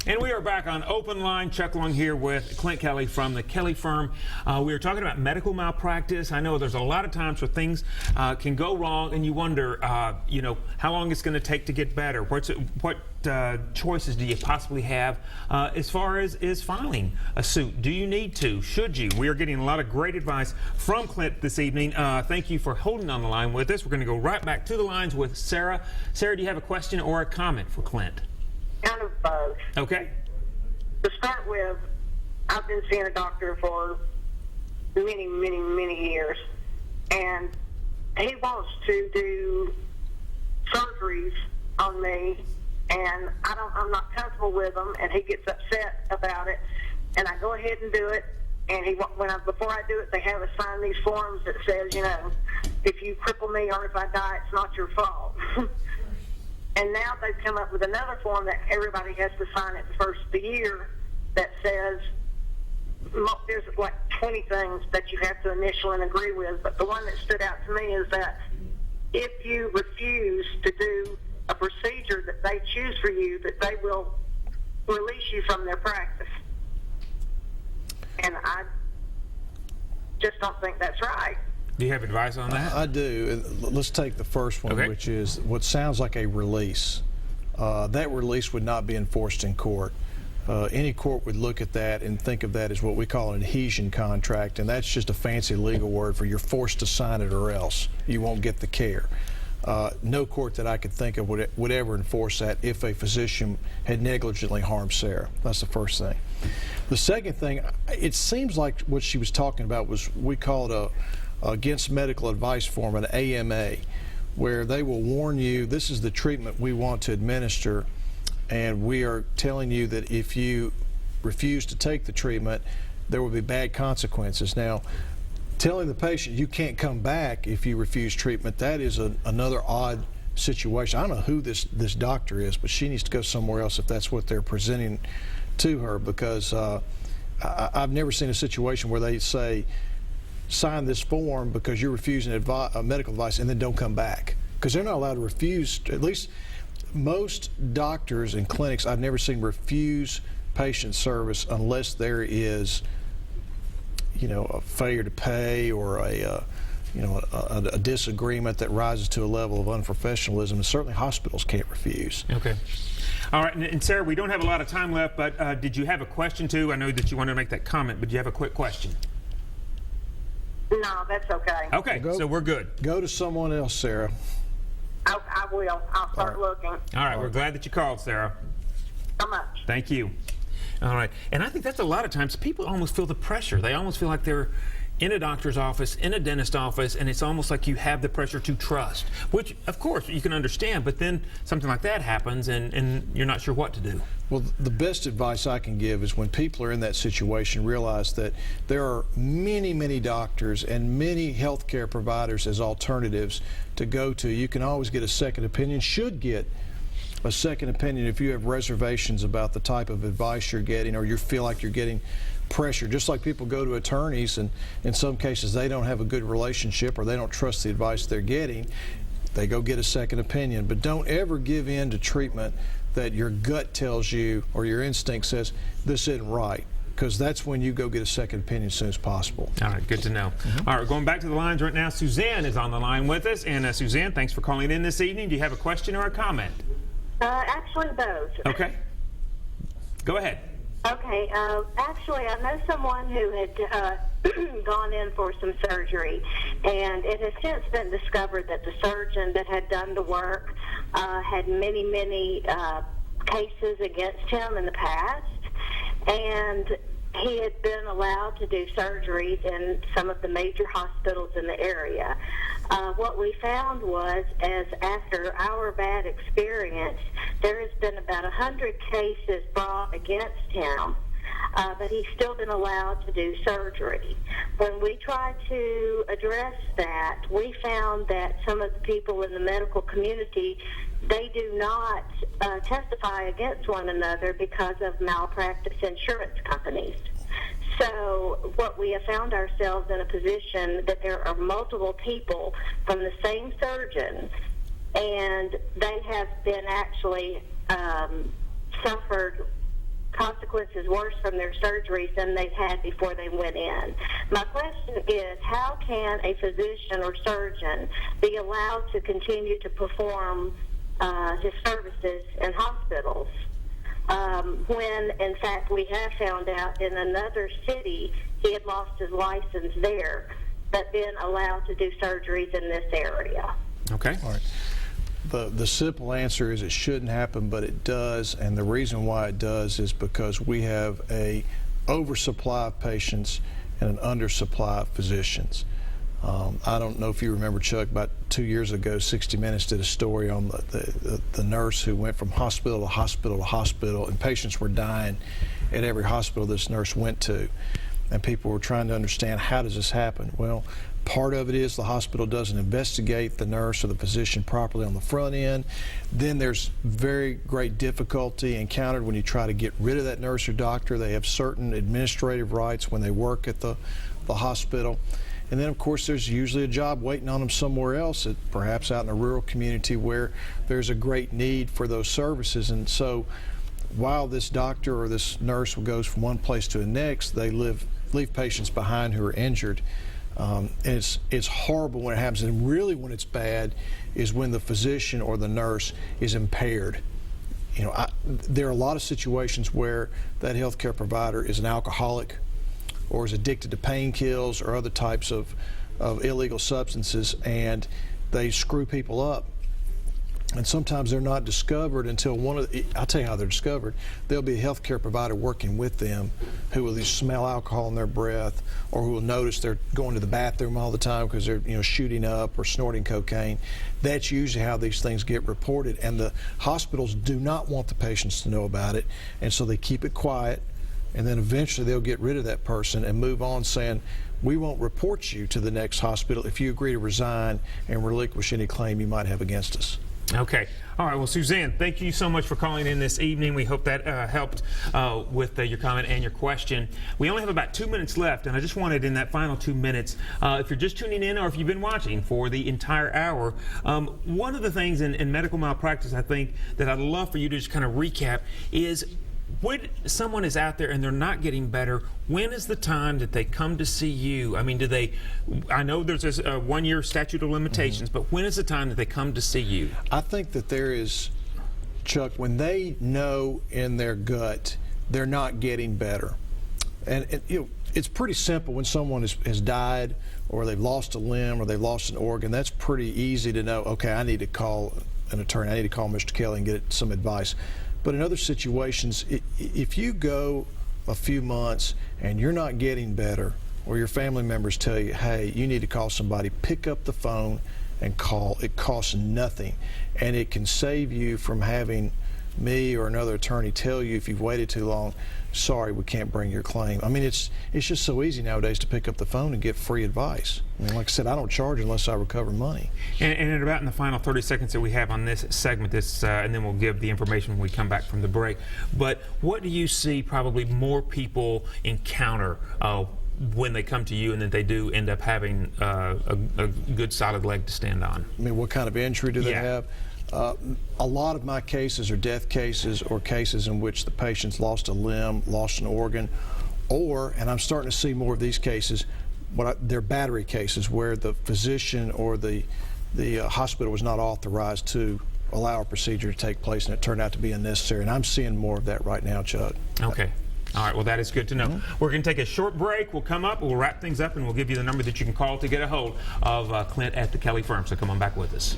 And we are back on Open Line. Chuck Long here with Clint Kelly from the Kelly Firm. We are talking about medical malpractice. I know there's a lot of times where things can go wrong, and you wonder, how long it's going to take to get better. What choices do you possibly have as far as filing a suit? Do you need to? Should you? We are getting a lot of great advice from Clint this evening. Thank you for holding on the line with us. We're going to go right back to the lines with Sarah. Sarah, do you have a question or a comment for Clint? Kind of both. Okay. To start with, I've been seeing a doctor for many years, and he wants to do surgeries on me, and I'm not comfortable with them, and he gets upset about it, and I go ahead and do it, and before I do it, they have us sign these forms that says, if you cripple me or if I die, it's not your fault. And now they've come up with another form that everybody has to sign at the first of the year that says there's like 20 things that you have to initial and agree with. But the one that stood out to me is that if you refuse to do a procedure that they choose for you, that they will release you from their practice. And I just don't think that's right. Do you have advice on that? I do. Let's take the first one, okay, which is what sounds like a release. That release would not be enforced in court. Any court would look at that and think of that as what we call an adhesion contract, and that's just a fancy legal word for you're forced to sign it or else you won't get the care. No court that I could think of would ever enforce that if a physician had negligently harmed Sarah. That's the first thing. The second thing, it seems like what she was talking about was we call it against medical advice form, an AMA, where they will warn you this is the treatment we want to administer, and we are telling you that if you refuse to take the treatment, there will be bad consequences. Now, telling the patient you can't come back if you refuse treatment, that is another odd situation. I don't know who this doctor is, but she needs to go somewhere else if that's what they're presenting to her, because I've never seen a situation where they say, sign this form because you're refusing medical advice and then don't come back, because they're not allowed to refuse. At least most doctors and clinics I've never seen refuse patient service unless there is a failure to pay or a disagreement that rises to a level of unprofessionalism, and certainly hospitals can't refuse. Okay. All right, and Sarah, we don't have a lot of time left, but did you have a question too? I know that you wanted to make that comment, but do you have a quick question? No, that's okay. Okay, so we're good. Go to someone else, Sarah. I will. I'll start looking. All right, we're glad that you called, Sarah. So much. Thank you. All right, and I think that's a lot of times people almost feel the pressure. They almost feel like they're in a doctor's office, in a dentist's office, and it's almost like you have the pressure to trust, which, of course, you can understand, but then something like that happens, and you're not sure what to do. Well, the best advice I can give is when people are in that situation, realize that there are many doctors and many healthcare providers as alternatives to go to. You can always get a second opinion, should get a second opinion if you have reservations about the type of advice you're getting, or you feel like you're getting pressure. Just like people go to attorneys, and in some cases they don't have a good relationship or they don't trust the advice they're getting, they go get a second opinion. But don't ever give in to treatment that your gut tells you or your instinct says this isn't right, because that's when you go get a second opinion as soon as possible. All right, good to know. All right, going back to the lines right now. Suzanne is on the line with us, and Suzanne, thanks for calling in this evening. Do you have a question or a comment? Actually, both. Okay. Go ahead. Okay. Actually, I know someone who had gone in for some surgery, and it has since been discovered that the surgeon that had done the work had many cases against him in the past, and he had been allowed to do surgeries in some of the major hospitals in the area. What we found was, as after our bad experience, there has been about 100 cases brought against him, but he's still been allowed to do surgery. When we tried to address that, we found that some of the people in the medical community, they do not testify against one another because of malpractice insurance companies. So what we have found ourselves in a position that there are multiple people from the same surgeon, and they have been actually suffered consequences worse from their surgeries than they've had before they went in. My question is, how can a physician or surgeon be allowed to continue to perform his services in hospitals when, in fact, we have found out in another city he had lost his license there, but been allowed to do surgeries in this area? Okay. All right. The simple answer is it shouldn't happen, but it does, and the reason why it does is because we have a oversupply of patients and an undersupply of physicians. I don't know if you remember, Chuck, about 2 years ago, 60 Minutes did a story on the nurse who went from hospital to hospital to hospital, and patients were dying at every hospital this nurse went to. And people were trying to understand, how does this happen? Well, part of it is the hospital doesn't investigate the nurse or the physician properly on the front end. Then there's very great difficulty encountered when you try to get rid of that nurse or doctor. They have certain administrative rights when they work at the hospital. And then, of course, there's usually a job waiting on them somewhere else, perhaps out in a rural community where there's a great need for those services. And so while this doctor or this nurse goes from one place to the next, they leave patients behind who are injured. And it's horrible when it happens, and really when it's bad is when the physician or the nurse is impaired. You know, there are a lot of situations where that healthcare provider is an alcoholic or is addicted to painkillers or other types of illegal substances, and they screw people up. And sometimes they're not discovered until I'll tell you how they're discovered. There'll be a healthcare provider working with them who will either smell alcohol in their breath, or who will notice they're going to the bathroom all the time because they're shooting up or snorting cocaine. That's usually how these things get reported, and the hospitals do not want the patients to know about it, and so they keep it quiet, and then eventually they'll get rid of that person and move on, saying, we won't report you to the next hospital if you agree to resign and relinquish any claim you might have against us. Okay. All right. Well, Suzanne, thank you so much for calling in this evening. We hope that helped with your comment and your question. We only have about 2 minutes left, and I just wanted in that final 2 minutes, if you're just tuning in or if you've been watching for the entire hour, one of the things in medical malpractice, I think, that I'd love for you to just kind of recap is, when someone is out there and they're not getting better, when is the time that they come to see you? I mean, I know there's this 1 year statute of limitations, but when is the time that they come to see you? I think that there is, Chuck, when they know in their gut they're not getting better. And it's pretty simple when someone has died, or they've lost a limb, or they've lost an organ. That's pretty easy to know, okay, I need to call an attorney, I need to call Mr. Kelly and get some advice. But in other situations, if you go a few months and you're not getting better, or your family members tell you, hey, you need to call somebody, pick up the phone and call. It costs nothing, and it can save you from having me or another attorney tell you, if you've waited too long, sorry, we can't bring your claim. I mean, it's just so easy nowadays to pick up the phone and get free advice. I mean, like I said, I don't charge unless I recover money. And at about in the final 30 seconds that we have on this segment, and then we'll give the information when we come back from the break. But what do you see probably more people encounter when they come to you, and that they do end up having a good solid leg to stand on? I mean, what kind of injury do they have? A lot of my cases are death cases, or cases in which the patient's lost a limb, lost an organ, or, and I'm starting to see more of these cases, they're battery cases where the physician or the hospital was not authorized to allow a procedure to take place, and it turned out to be unnecessary. And I'm seeing more of that right now, Chuck. Okay. All right, well, that is good to know. We're going to take a short break. We'll come up, we'll wrap things up, and we'll give you the number that you can call to get a hold of Clint at the Kelly firm. So come on back with us.